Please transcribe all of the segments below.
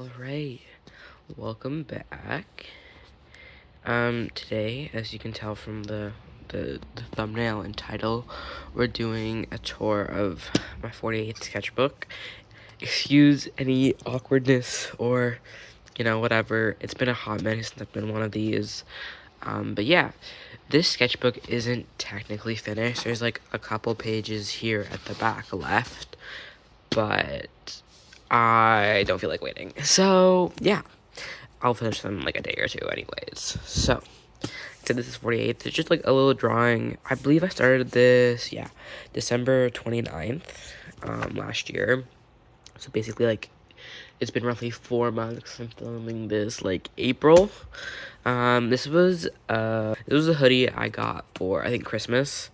Alright, welcome back. Today, as you can tell from the thumbnail and title, we're doing a tour of my 48th sketchbook. Excuse any awkwardness or, whatever. It's been a hot minute since I've done one of these. But yeah, this sketchbook isn't technically finished. There's like a couple pages here at the back left, but I don't feel like waiting. So, yeah, I'll finish them in like a day or two anyways. So, this is 48th. It's just like a little drawing. I believe I started this, December 29th, last year. So basically, like, it's been roughly 4 months. I'm filming this, like, April. This was a hoodie I got for, I think, Christmas.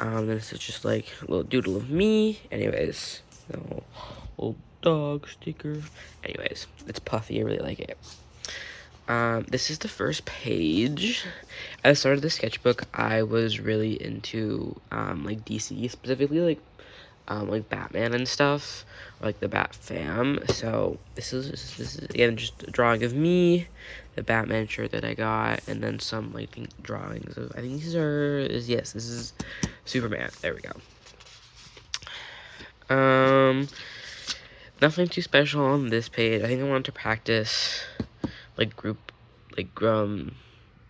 This is just, like, a little doodle of me. Anyways, little dog sticker. Anyways, it's puffy. I really like it. This is the first page. At the start of the sketchbook, I was really into, like, DC, specifically, like Batman and stuff, or, like, the Bat fam. So, this is again, just a drawing of me, the Batman shirt that I got, and then some, like, drawings of, I think this is Superman. There we go. Nothing too special on this page. I think I wanted to practice, like, I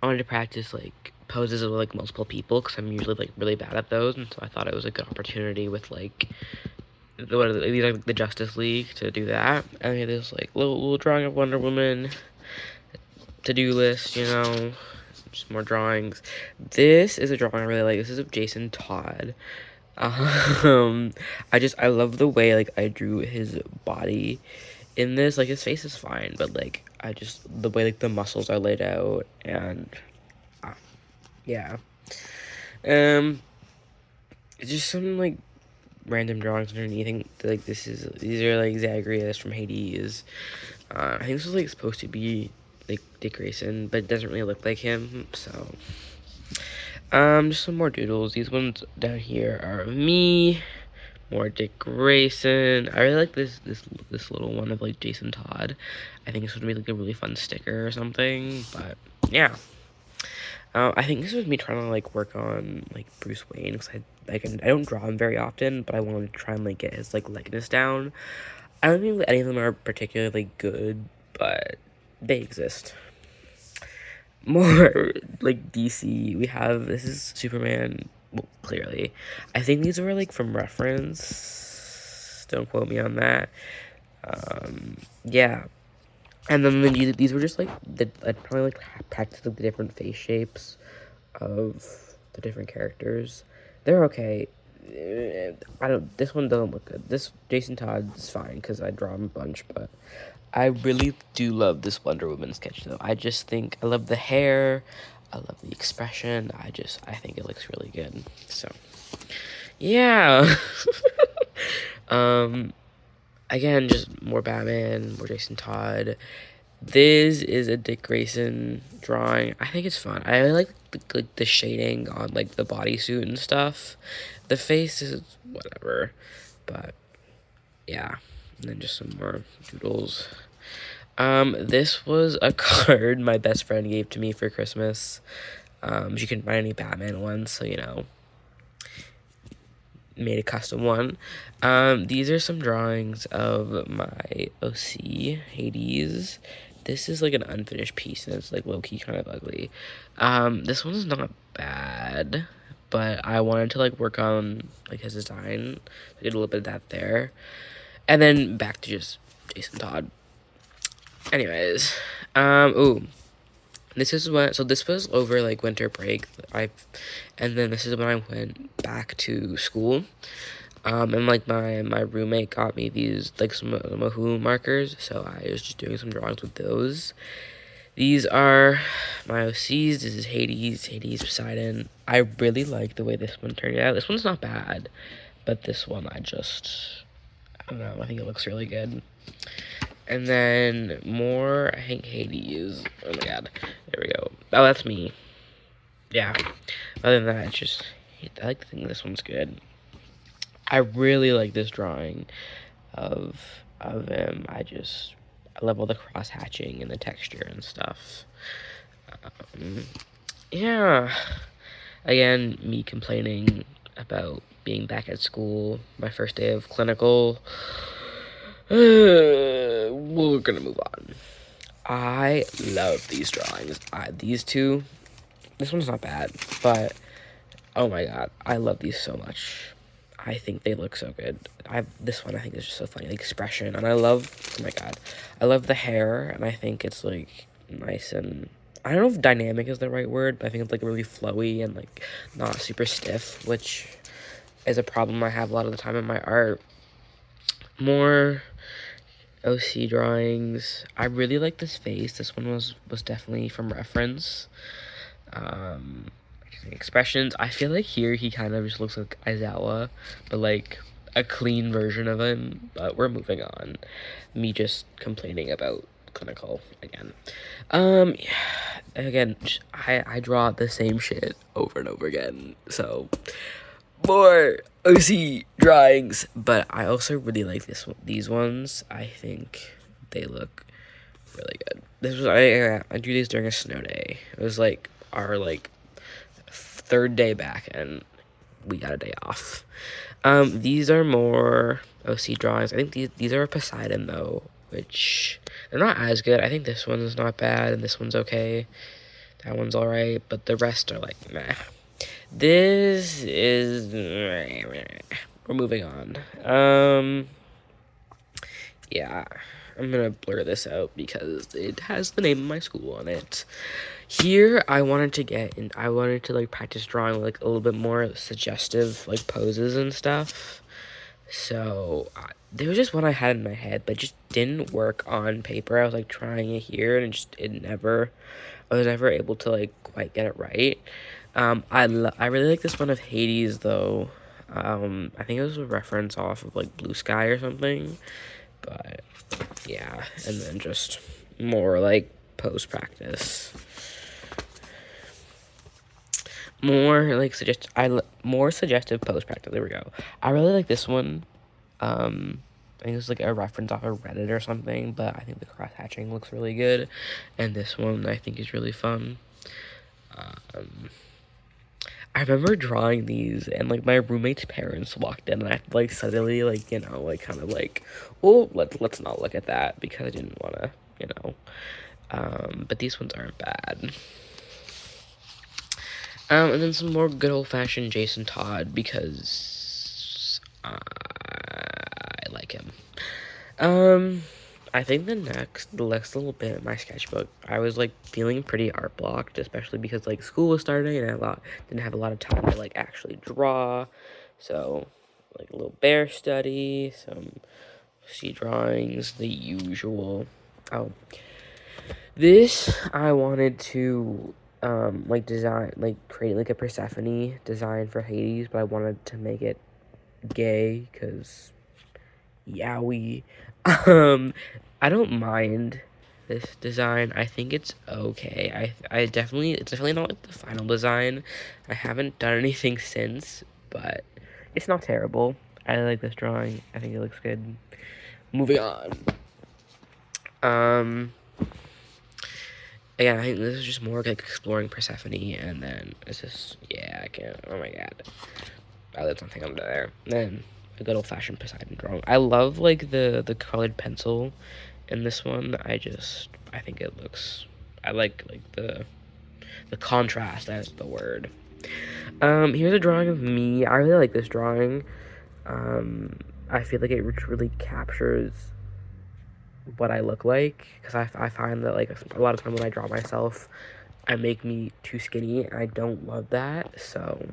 wanted to practice, like, poses with, like, multiple people, because I'm usually, like, really bad at those, and so I thought it was a good opportunity with, like, the Justice League to do that. And yeah, there's, like, little drawing of Wonder Woman, to-do list, just more drawings. This is a drawing I really like. This is of Jason Todd. I love the way, like, I drew his body in this. Like, his face is fine, but, like, the way, like, the muscles are laid out, and, yeah. It's just some, like, random drawings underneath. Like, these are, like, Zagreus from Hades. I think this was, like, supposed to be, like, Dick Grayson, but it doesn't really look like him, so... just some more doodles. These ones down here are of me, more Dick Grayson. I really like this little one of, like, Jason Todd. I think this would be, like, a really fun sticker or something, but yeah. I think this was me trying to, like, work on, like, Bruce Wayne, because I don't draw him very often, but I wanted to try and, like, get his, like, likeness down. I don't think any of them are particularly good, but they exist. More, like, DC, this is Superman, well, clearly. I think these were, like, from reference, don't quote me on that. Yeah. And then these were just, like, I'd probably, like, practice, like, the different face shapes of the different characters. They're okay. This one doesn't look good. This Jason Todd is fine, because I draw him a bunch, but I really do love this Wonder Woman sketch, though. I just think, I love the hair, I love the expression, I think it looks really good, so, yeah. Again, just more Batman, more Jason Todd. This is a Dick Grayson drawing. I think it's fun. I really like the shading on, like, the bodysuit and stuff. The face is whatever, but yeah. And then just some more doodles. This was a card my best friend gave to me for Christmas. She couldn't find any Batman ones, so, made a custom one. These are some drawings of my OC, Hades. This is, like, an unfinished piece, and it's, like, low-key kind of ugly. This one's not bad, but I wanted to, like, work on, like, his design. I did a little bit of that there. And then back to just Jason Todd. Anyways, this was over, like, winter break. And then this is when I went back to school. And, like, my roommate got me these, like, some Mahou markers, so I was just doing some drawings with those. These are my OCs. This is Hades, Poseidon. I really like the way this one turned out. This one's not bad, but this one I don't know, I think it looks really good. And then more, I think, Hades. Oh my god. There we go. Oh, that's me. Yeah. Other than that, I like to think this one's good. I really like this drawing of him. I love all the cross hatching and the texture and stuff. Yeah. Again, me complaining about being back at school, my first day of clinical. We're gonna move on. I love these drawings. These two, this one's not bad, but oh my god, I love these so much. I think they look so good. This one I think is just so funny, the expression, and I love, oh my god, I love the hair, and I think it's like nice and, I don't know if dynamic is the right word, but I think it's like really flowy and like not super stiff, which is a problem I have a lot of the time in my art. More OC drawings. I really like this face. This one was definitely from reference. Expressions. I feel like here he kind of just looks like Aizawa, but like a clean version of him. But we're moving on. Me just complaining about clinical again. Yeah, again, I draw the same shit over and over again. So more OC drawings, but I also really like these ones. I think they look really good. This was I drew these during a snow day. It was like our like third day back, and we got a day off. These are more OC drawings. I think these are a Poseidon though, which they're not as good. I think this one's not bad, and this one's okay. That one's alright, but the rest are like meh. This is, we're moving on. Yeah, I'm gonna blur this out because it has the name of my school on it. Here, I wanted to like practice drawing like a little bit more suggestive like poses and stuff. So there was just one I had in my head, but it just didn't work on paper. I was like trying it here, and I was never able to like quite get it right. I really like this one of Hades though. I think it was a reference off of like Blue Sky or something, but yeah, and then just more like pose practice. More like more suggestive pose practice. There we go. I really like this one. I think it's like a reference off of Reddit or something, but I think the cross hatching looks really good, and this one I think is really fun. I remember drawing these, and like my roommate's parents walked in, and I like suddenly like like kind of like, oh, let's not look at that because I didn't want to. But these ones aren't bad. And then some more good old-fashioned Jason Todd because I like him. I think the next little bit in my sketchbook, I was like feeling pretty art blocked, especially because like school was starting and I didn't have a lot of time to like actually draw. So like a little bear study, some C drawings, the usual. Oh, this I wanted to like design, like create like a Persephone design for Hades, but I wanted to make it gay because yeah, I don't mind this design. I think it's okay. It's definitely not like the final design. I haven't done anything since, but it's not terrible. I like this drawing. I think it looks good. Moving on. Again, I think this is just more like exploring Persephone, and then it's just, yeah, I can't, oh my god. Oh, there's something under there. Then a good old-fashioned Poseidon drawing. I love like the colored pencil in this one. I think it looks, I like the contrast, that's the word. Here's a drawing of me. I really like this drawing. I feel like it really captures what I look like, because I find that like a lot of time when I draw myself, I make me too skinny, and I don't love that. So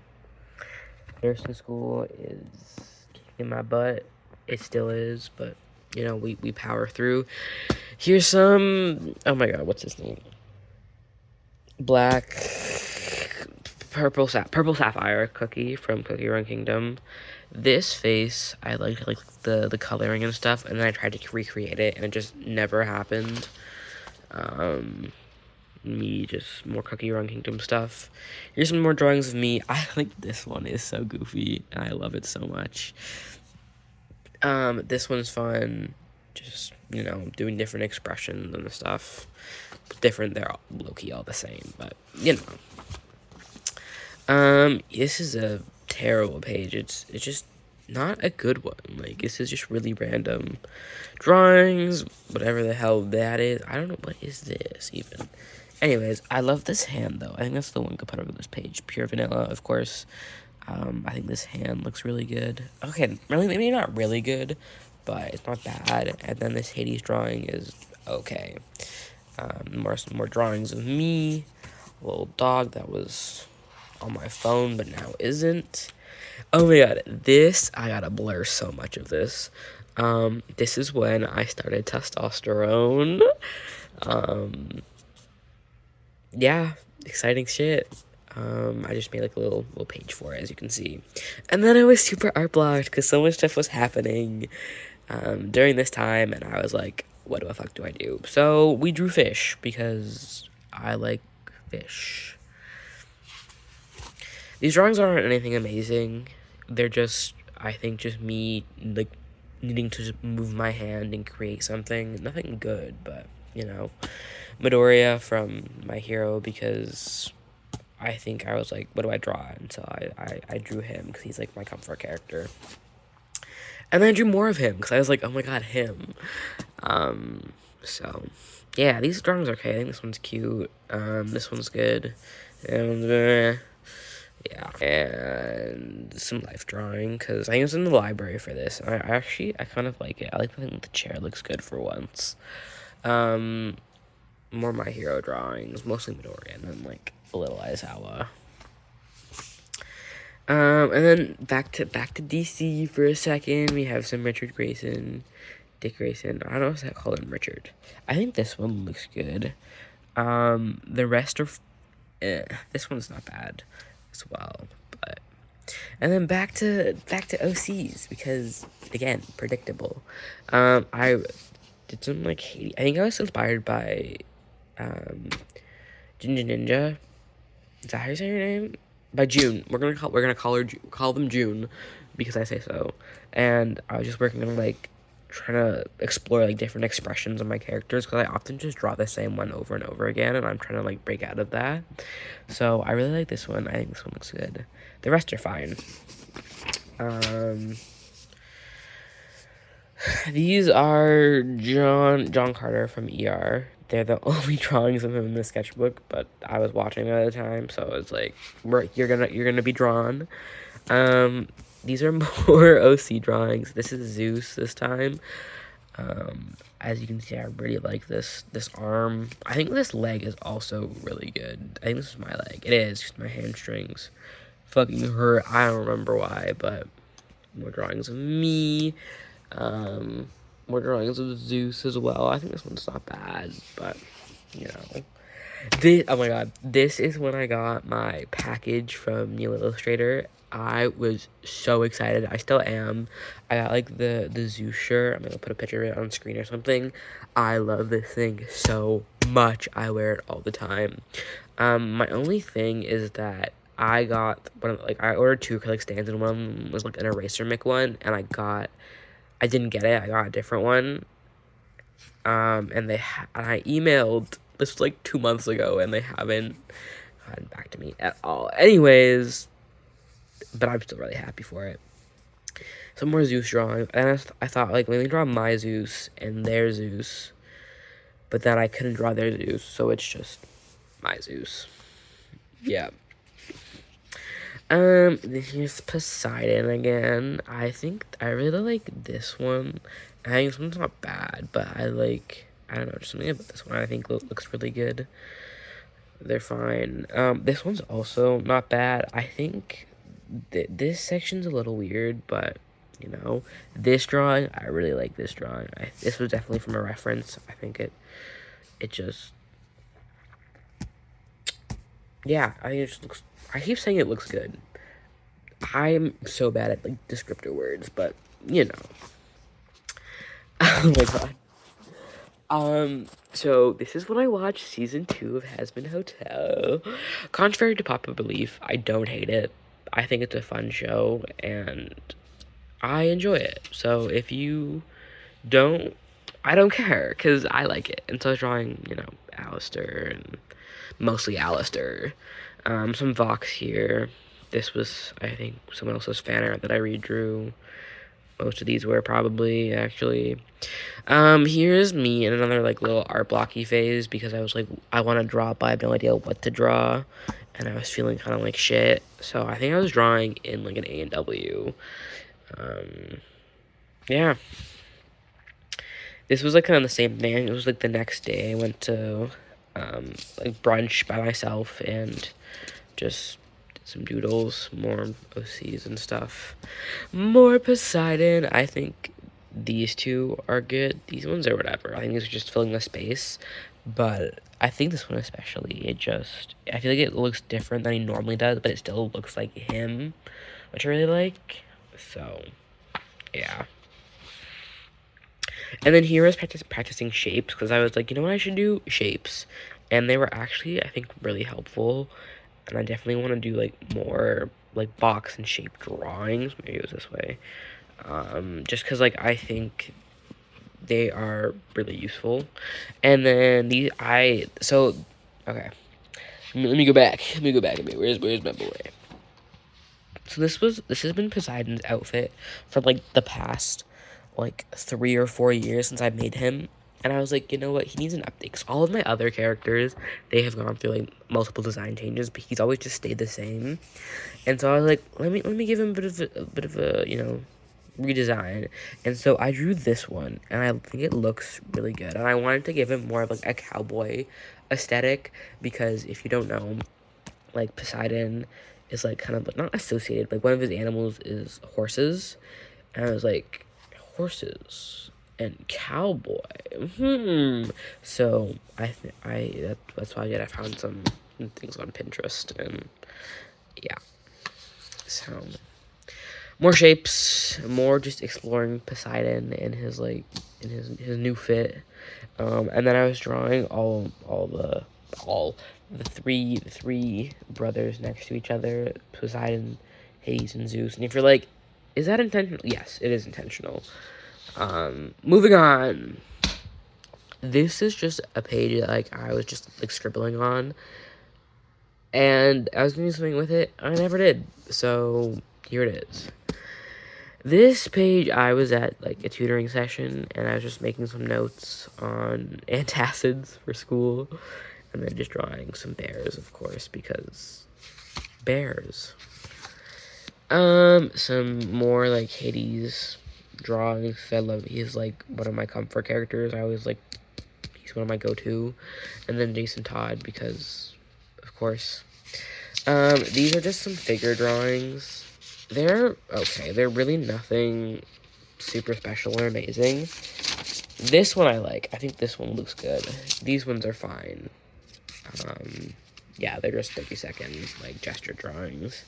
nursing school is kicking my butt. It still is, but we power through. Here's some, oh my god, what's his name? Purple Sapphire cookie from Cookie Run Kingdom. This face, I liked like the coloring and stuff, and then I tried to recreate it, and it just never happened. Me just more Cookie Run Kingdom stuff. Here's some more drawings of me. I think this one is so goofy, and I love it so much. This one's fun. just, you know, doing different expressions and stuff. Different, they're all low-key all the same, but, you know. This is a terrible page. It's just not a good one. Like, this is just really random drawings, whatever the hell that is. I don't know, what is this even? Anyways, I love this hand, though. I think that's the one to put over this page. Pure vanilla, of course. I think this hand looks really good. Okay, really, maybe not really good, but it's not bad. And then this Hades drawing is okay. More drawings of me. A little dog that was on my phone, but now isn't. Oh my god, this, I gotta blur so much of this. This is when I started testosterone. Yeah, exciting shit. I just made like a little page for it, as you can see. And then I was super art blocked because so much stuff was happening during this time, and I was like, what the fuck do I do? So we drew fish because I like fish. These drawings aren't anything amazing. They're just, I think, just me like needing to just move my hand and create something. Nothing good, but you know, Midoriya from My Hero, because I think I was like, what do I draw? And so I drew him because he's like my comfort character. And then I drew more of him because I was like, oh my god, him. So yeah, these drawings are okay. I think this one's cute. This one's good. And yeah, and some life drawing because I was in the library for this. I kind of like it. I like the thing the chair looks good for once. More My Hero drawings, mostly Midoriya, and then like a little Aizawa. And then back to DC for a second. We have some Richard Grayson, Dick Grayson. I don't know if I call him Richard. I think this one looks good. The rest are, this one's not bad as well. But and then back to OCs because again, predictable. I did some like Hades. I think I was inspired by Ginger Ninja. Is that how you say your name? By June. We're gonna call them June because I say so. And I was just working on like trying to explore like different expressions of my characters because I often just draw the same one over and over again, and I'm trying to like break out of that. So I really like this one. I think this one looks good. The rest are fine. These are John Carter from ER. They're the only drawings of him in the sketchbook, but I was watching it at the time, so it's like, you're gonna be drawn. These are more OC drawings. This is Zeus this time. As you can see, I really like this arm. I think this leg is also really good. I think this is my leg. It is, just my hamstrings fucking hurt. I don't remember why, but more drawings of me. More drawings of Zeus as well. I think this one's not bad, but, you know. Oh my god, this is when I got my package from New Illustrator. I was so excited. I still am. I got, like, the Zeus shirt. I'm gonna put a picture of it on screen or something. I love this thing so much. I wear it all the time. My only thing is that I got, I ordered 2 acrylic stands, and one was, like, an eraser mic one, and I didn't get it. I got a different one. And I emailed, this was like 2 months ago, and they haven't gotten back to me at all. Anyways, but I'm still really happy for it. Some more Zeus drawing, and I thought, like, let me draw my Zeus and their Zeus, but then I couldn't draw their Zeus, so it's just my Zeus. Yeah. Here's Poseidon again. I think I really like this one. I think this one's not bad, but I don't know, just something about this one I think looks really good. They're fine. This one's also not bad. I think this section's a little weird, but, you know, this drawing, I really like this drawing. This was definitely from a reference. I think it just, yeah, I think it just looks, I keep saying it looks good. I'm so bad at, like, descriptor words, but, you know. Oh my god. So this is when I watched season 2 of Hazbin Hotel. Contrary to popular belief, I don't hate it. I think it's a fun show, and I enjoy it. So if you don't I don't care, because I like it. And so I was drawing, you know, Alistair, and mostly Alistair. Some Vox here. This was, I think, someone else's fan art that I redrew. Most of these were probably, actually. Here's me in another, like, little art blocky phase, because I was like, I want to draw, but I have no idea what to draw. And I was feeling kind of like shit. So I think I was drawing in, like, an A&W. Yeah. This was, like, kind of the same thing. It was, like, the next day I went to, like, brunch by myself and just did some doodles, more OCs and stuff. More Poseidon. I think these two are good. These ones are whatever. I think these are just filling the space. But I think this one especially, I feel like it looks different than he normally does, but it still looks like him, which I really like. So, yeah. And then here I was practicing shapes, because I was like, you know what, I should do shapes. And they were actually, I think, really helpful. And I definitely want to do, like, more, like, box and shape drawings. Maybe it was this way. Just because, like, I think they are really useful. And then okay. Let me go back. Where's my boy? So this has been Poseidon's outfit for, like, the past, like, 3 or 4 years since I made him. And I was like, you know what, he needs an update. 'Cause all of my other characters, they have gone through, like, multiple design changes, but he's always just stayed the same. And so I was like, let me give him a bit of a, you know, redesign. And so I drew this one, and I think it looks really good. And I wanted to give him more of, like, a cowboy aesthetic, because if you don't know, like, Poseidon is, like, kind of, like, not associated, but one of his animals is horses. And I was like, horses and cowboy. So that's why I found some things on Pinterest, and yeah. So more shapes, more just exploring Poseidon and his, like, in his new fit. And then I was drawing all the three brothers next to each other, Poseidon, Hades, and Zeus. And if you're like, is that intentional? Yes, it is intentional. Moving on. This is just a page that, like, I was just, like, scribbling on, and I was doing something with it. I never did. So here it is. This page, I was at, like, a tutoring session, and I was just making some notes on antacids for school, and then just drawing some bears, of course, because bears. Some more, like, Hades drawings. He's, like, one of my comfort characters. He's one of my go-to. And then Jason Todd, because, of course. These are just some figure drawings. They're okay. They're really nothing super special or amazing. This one I like. I think this one looks good. These ones are fine. Yeah, they're just 30-second, like, gesture drawings.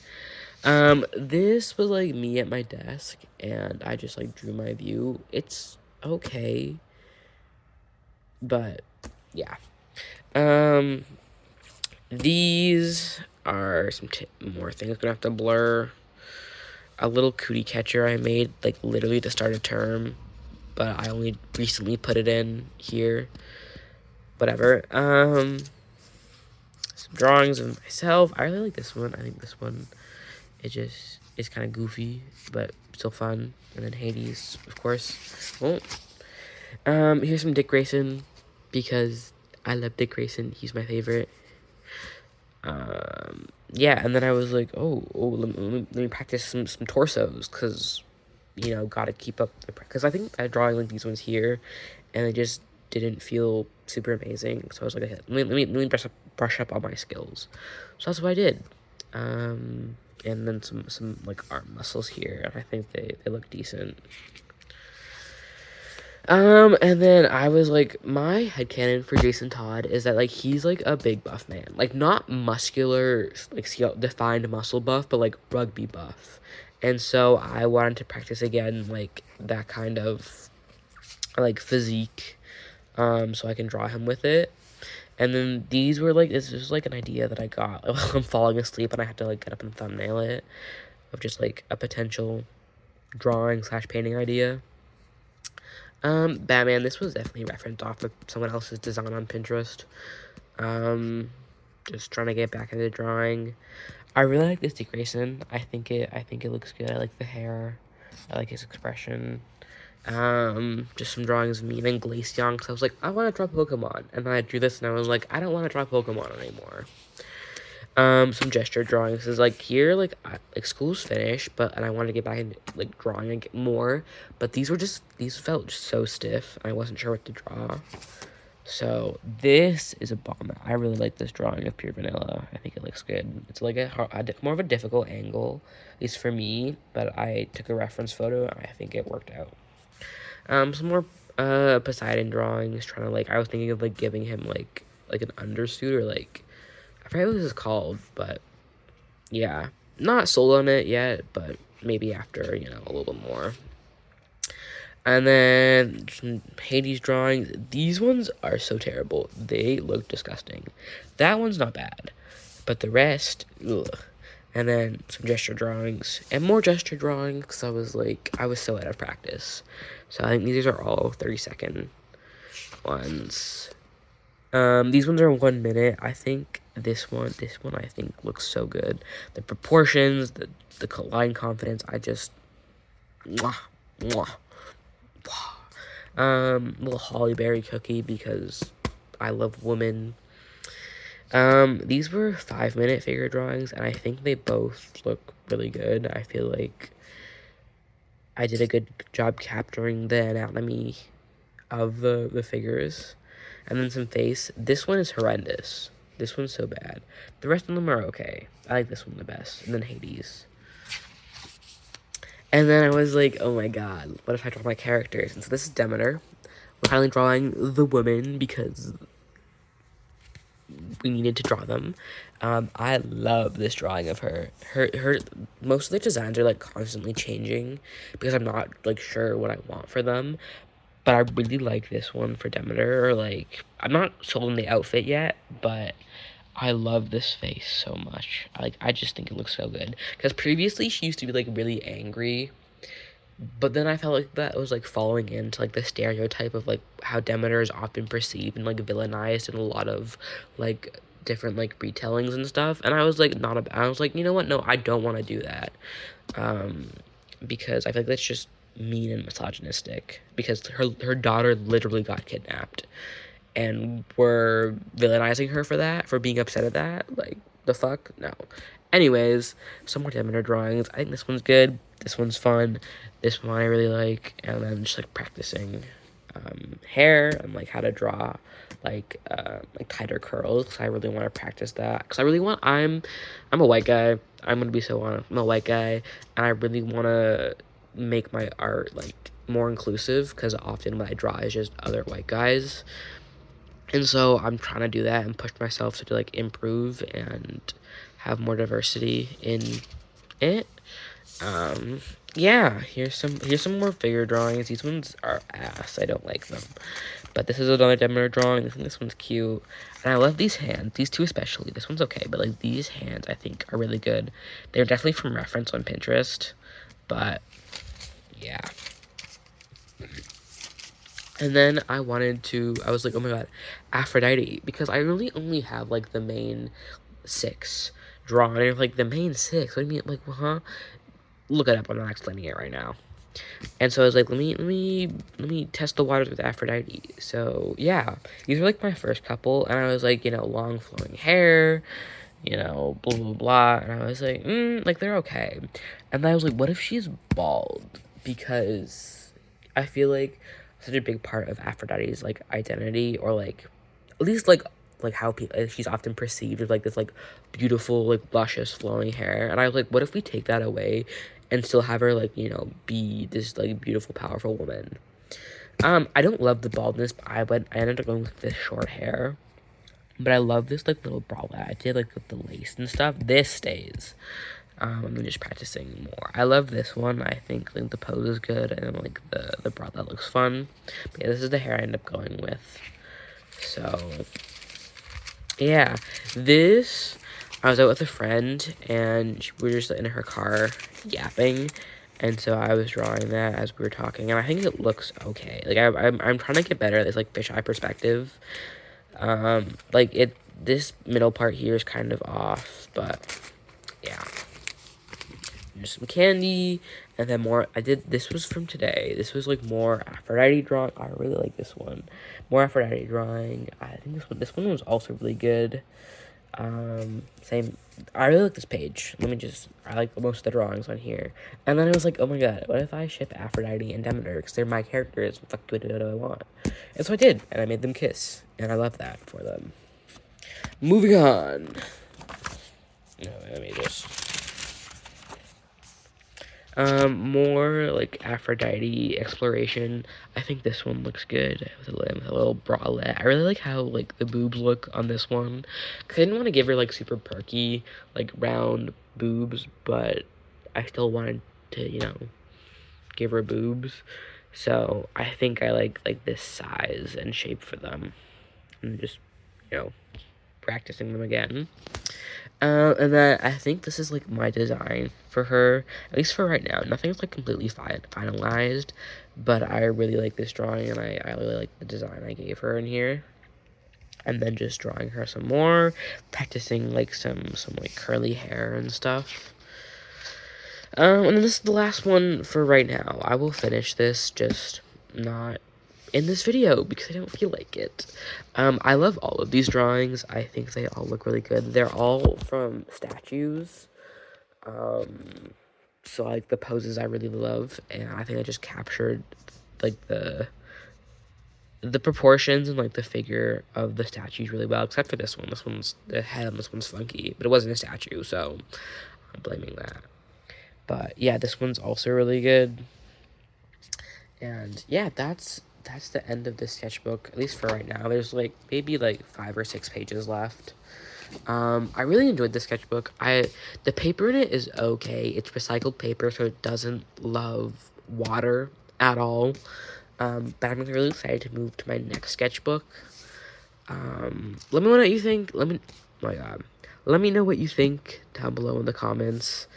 This was, like, me at my desk, and I just, like, drew my view. It's okay, but yeah. These are some more things. Gonna have to blur. A little cootie catcher I made, like, literally to start a term, but I only recently put it in here. Whatever. Some drawings of myself. I really like this one. I think this one, it just is kind of goofy, but still fun. And then Hades, of course. Well, here's some Dick Grayson, because I love Dick Grayson. He's my favorite. Yeah, and then I was like, let me practice some torsos, because, you know, gotta keep up because I think I'm drawing, like, these ones here, and they just didn't feel super amazing. So I was like, okay, let me brush up on my skills. So that's what I did. And then some like, arm muscles here, and I think they look decent. And then I was like, my headcanon for Jason Todd is that, like, he's, like, a big buff man. Like, not muscular, like, defined muscle buff, but, like, rugby buff. And so I wanted to practice again, like, that kind of, like, physique, so I can draw him with it. And then these were, like, this was, like, an idea that I got while I'm falling asleep, and I had to, like, get up and thumbnail it, of just, like, a potential drawing/painting idea. Batman, this was definitely referenced off of someone else's design on Pinterest. Just trying to get back into drawing. I really like this Dick Grayson. I think it looks good. I like the hair. I like his expression. Just some drawings of me and then Glaceon, because I was like, I want to draw Pokemon. And then I drew this and I was like, I don't want to draw Pokemon anymore. Some gesture drawings is like here, like school's finished, and I wanted to get back into like drawing and get more, but these felt just so stiff. I wasn't sure what to draw. So this is a bomb. I really like this drawing of Pure Vanilla. I think it looks good. It's like more of a difficult angle, at least for me, but I took a reference photo and I think it worked out. Some more Poseidon drawings, trying to like, I was thinking of like giving him like an undersuit or like, I forget what this is called, but yeah, not sold on it yet, but maybe after, you know, a little bit more. And then some Hades drawings. These ones are so terrible. They look disgusting. That one's not bad, but the rest, ugh. And then some gesture drawings and more gesture drawings because I was so out of practice. So I think these are all 30-second ones. These ones are 1 minute. I think this one I think looks so good. The proportions, the line confidence, I just, mwah, mwah, mwah. Little Holly Berry cookie because I love women. These were 5-minute figure drawings, and I think they both look really good. I feel like I did a good job capturing the anatomy of the figures. And then some face. This one is horrendous. This one's so bad. The rest of them are okay. I like this one the best. And then Hades. And then I was like, oh my god, what if I draw my characters? And so this is Demeter. We're finally drawing the woman because we needed to draw them. I love this drawing of her. Her most of the designs are like constantly changing because I'm not like sure what I want for them. But I really like this one for Demeter. Or like, I'm not sold on the outfit yet, but I love this face so much. I just think it looks so good. Because previously she used to be like really angry, but then I felt like that was like falling into like the stereotype of like how Demeter is often perceived and like villainized in a lot of like different like retellings and stuff. And I was like I was like, you know what? No, I don't want to do that. Because I feel like that's just mean and misogynistic because her daughter literally got kidnapped and we're villainizing her for that, for being upset at that. Like, the fuck? No. Anyways, some more Demeter drawings. I think this one's good. This one's fun. This one I really like. And then just like practicing hair and like how to draw like tighter curls because I really want to practice that because I really want I'm a white guy. I'm gonna be so honest. I'm a white guy and I really want to make my art like more inclusive because often what I draw is just other white guys, and so I'm trying to do that and push myself to like improve and have more diversity in it. Yeah, here's some more figure drawings. These ones are ass. I don't like them, but this is another Demeter drawing. I think this one's cute, and I love these hands. These two especially. This one's okay, but like these hands I think are really good. They're definitely from reference on Pinterest, but yeah. And then I was like, oh my god, Aphrodite, because I really only have like the main 6 drawn. And like, the main 6, what do you mean? Like, well, huh? Look it up, I'm not explaining it right now. And so I was like, let me test the waters with Aphrodite. So yeah, these were like my first couple, and I was like, you know, long flowing hair, you know, blah blah blah, and I was like, like they're okay. And then I was like, what if she's bald? Because I feel like such a big part of Aphrodite's like identity, or like at least like how people, she's often perceived as like this like beautiful like luscious flowing hair. And I was like, what if we take that away and still have her like, you know, be this like beautiful powerful woman? I don't love the baldness, but I ended up going with this short hair. But I love this like little bralette I did like with the lace and stuff. This stays. I'm just practicing more. I love this one. I think like the pose is good, and like the bralette looks fun. But yeah, this is the hair I end up going with. So yeah, I was out with a friend and we were just in her car yapping, And so I was drawing that as we were talking, and I think it looks okay. Like, I'm trying to get better at this, like, fisheye perspective. Like, this middle part here is kind of off, but, yeah. Just some candy, and then more. This was from today. This was, like, more Aphrodite drawing. I really like this one. More Aphrodite drawing. I think this one was also really good. Same. I really like this page. I like most of the drawings on here. And then I was like, oh my god, what if I ship Aphrodite and Demeter? Because they're my characters. What do I want? And so I did, and I made them kiss. And I love that for them. Moving on. No, let me just... more like Aphrodite exploration. I think this one looks good with a little bralette. I really like how like the boobs look on this one. Cause I didn't want to give her like super perky, like round boobs, but I still wanted to, you know, give her boobs. So I think I like this size and shape for them. And just, you know, practicing them again. And then I think this is like my design for her, at least for right now. Nothing's like completely finalized, but I really like this drawing, and I really like the design I gave her in here. And then just drawing her some more, practicing like some like curly hair and stuff. And then this is the last one for right now. I will finish this, just not in this video because I don't feel like it. I love all of these drawings. I think they all look really good. They're all from statues. So like the poses I really love, and I think I just captured like the proportions and like the figure of the statues really well, except for this one. This one's, the head on this one's funky, but it wasn't a statue, so I'm blaming that. But yeah, this one's also really good. And yeah, that's the end of this sketchbook, at least for right now. There's like maybe like 5 or 6 pages left. I really enjoyed the sketchbook. The paper in it is okay. It's recycled paper, so it doesn't love water at all. But I'm really excited to move to my next sketchbook. Let me know what you think. Oh my god. Let me know what you think down below in the comments.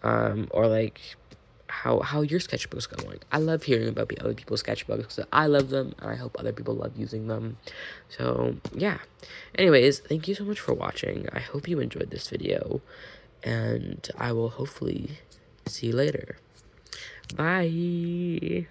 Or like how your sketchbook's going. I love hearing about other people's sketchbooks because I love them, and I hope other people love using them. So yeah, anyways, thank you so much for watching. I hope you enjoyed this video, and I will hopefully see you later. Bye.